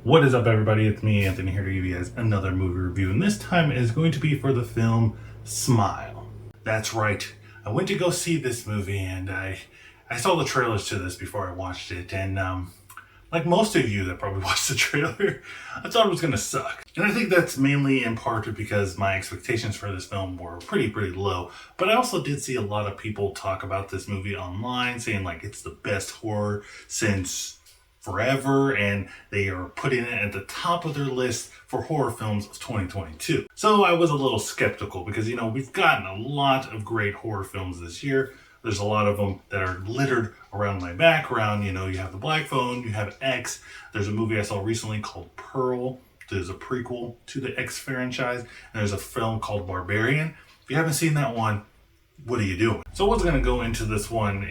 What is up, everybody? It's me, Anthony, here to give you guys another movie review, and this time is going to be for the film Smile. That's right. I went to go see this movie, and I saw the trailers to this before I watched it, and like most of you that probably watched the trailer, I thought it was gonna suck. And I think that's mainly in part because my expectations for this film were pretty low. But I also did see a lot of people talk about this movie online, saying like it's the best horror since forever, and they are putting it at the top of their list for horror films of 2022. So I was a little skeptical because, we've gotten a lot of great horror films this year. There's a lot of them that are littered around my background. You have The Black Phone, you have X. There's a movie I saw recently called Pearl. There's a prequel to the X franchise. And there's a film called Barbarian. If you haven't seen that one, what are you doing? So I wasn't going to go into this one,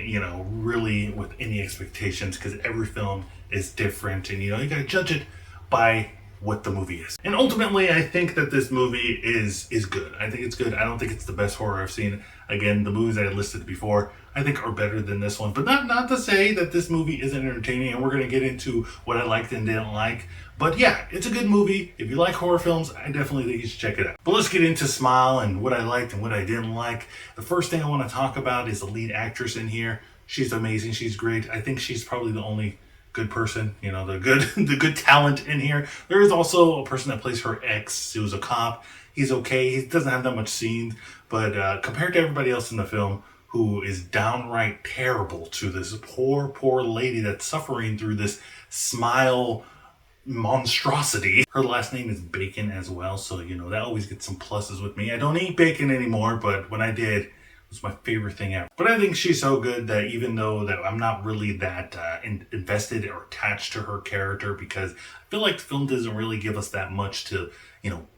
really with any expectations, because every film is different, and you got to judge it by what the movie is. And ultimately, I think that this movie is good. I think it's good. I don't think it's the best horror I've seen. Again, the movies I listed before, I think are better than this one. But not to say that this movie isn't entertaining, and we're going to get into what I liked and didn't like. But yeah, it's a good movie. If you like horror films, I definitely think you should check it out. But let's get into Smile and what I liked and what I didn't like. The first thing I want to talk about is the lead actress in here. She's amazing. She's great. I think she's probably the only good person, the good talent in here. There is also a person that plays her ex, who's a cop. He's okay. He doesn't have that much scenes, but compared to everybody else in the film, who is downright terrible to this poor lady that's suffering through this smile monstrosity. Her last name is Bacon as well, so that always gets some pluses with me. I don't eat bacon anymore, but when I did, it was my favorite thing ever. But I think she's so good that even though that I'm not really that invested or attached to her character, because I feel like the film doesn't really give us that much to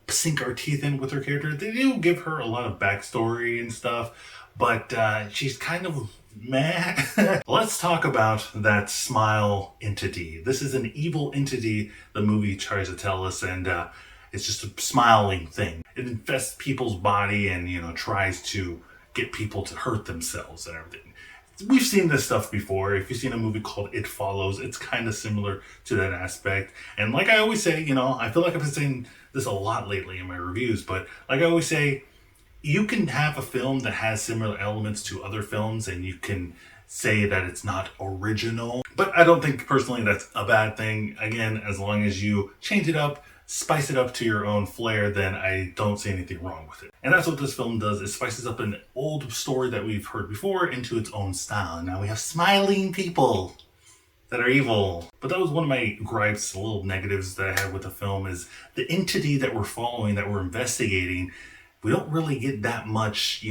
sink our teeth in with her character. They do give her a lot of backstory and stuff, but she's kind of meh. Let's talk about that smile entity. This is an evil entity the movie tries to tell us, and it's just a smiling thing. It infests people's body and tries to get people to hurt themselves and everything. We've seen this stuff before. If you've seen a movie called It Follows, it's kind of similar to that aspect. And like I always say, I feel like I've been saying this a lot lately in my reviews, but like I always say, you can have a film that has similar elements to other films and you can say that it's not original. But I don't think personally that's a bad thing. Again, as long as you change it up, spice it up to your own flair, then I don't see anything wrong with it. And that's what this film does. It spices up an old story that we've heard before into its own style. Now we have smiling people that are evil. But that was one of my gripes, the little negatives that I had with the film, is the entity that we're following, that we're investigating. We don't really get that much,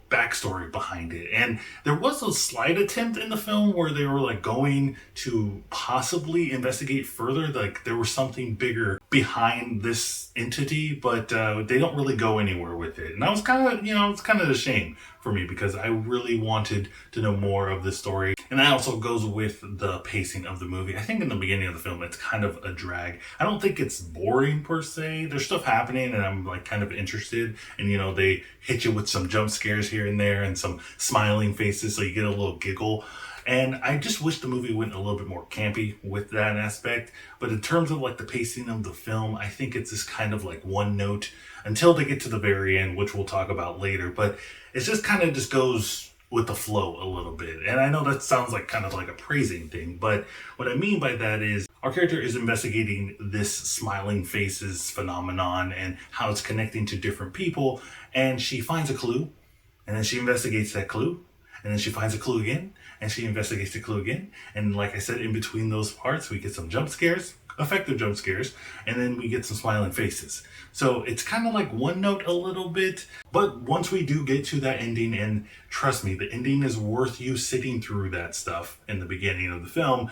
backstory behind it. And there was a slight attempt in the film where they were like going to possibly investigate further. Like there was something bigger behind this entity, but they don't really go anywhere with it. And that was kind of, it's kind of a shame for me because I really wanted to know more of this story. And that also goes with the pacing of the movie. I think in the beginning of the film, it's kind of a drag. I don't think it's boring per se. There's stuff happening and I'm like kind of interested. And they hit you with some jump scares here and there and some smiling faces so you get a little giggle. And I just wish the movie went a little bit more campy with that aspect. But in terms of like the pacing of the film, I think it's this kind of like one note until they get to the very end, which we'll talk about later. But it just kind of just goes with the flow a little bit. And I know that sounds like kind of like a praising thing, but what I mean by that is our character is investigating this smiling faces phenomenon and how it's connecting to different people. And she finds a clue, and then she investigates that clue, and then she finds a clue again, and she investigates the clue again. And like I said, in between those parts, we get some jump scares, effective jump scares, and then we get some smiling faces. So it's kind of like one note a little bit, but once we do get to that ending, and trust me, the ending is worth you sitting through that stuff in the beginning of the film.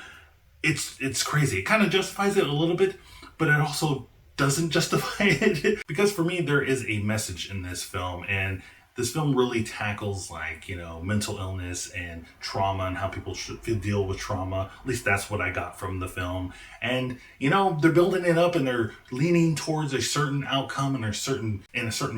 It's crazy. It kind of justifies it a little bit, but it also doesn't justify it because for me, there is a message in this film, and this film really tackles mental illness and trauma and how people should deal with trauma. At least that's what I got from the film. And they're building it up and they're leaning towards a certain outcome and a certain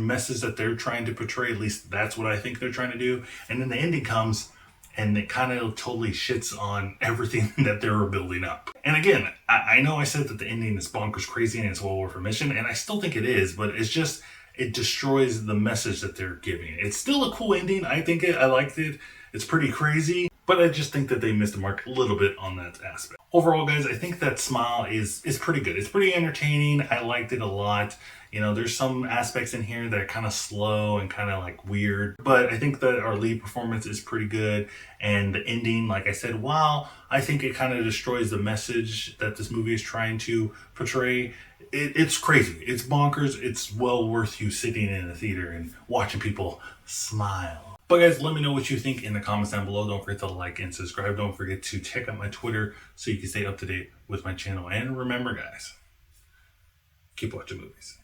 message that they're trying to portray. At least that's what I think they're trying to do. And then the ending comes and it kind of totally shits on everything that they were building up. And again, I know I said that the ending is bonkers crazy and it's well worth a mission, and I still think it is, but it's just, it destroys the message that they're giving. It's still a cool ending. I liked it. It's pretty crazy, but I just think that they missed the mark a little bit on that aspect. Overall, guys, I think that Smile is pretty good. It's pretty entertaining. I liked it a lot. You know, there's some aspects in here that are kind of slow and kind of like weird, but I think that our lead performance is pretty good. And the ending, like I said, while I think it kind of destroys the message that this movie is trying to portray, it's crazy. It's bonkers. It's well worth you sitting in a theater and watching people smile. But guys, let me know what you think in the comments down below. Don't forget to like and subscribe. Don't forget to check out my Twitter so you can stay up to date with my channel. And remember, guys, keep watching movies.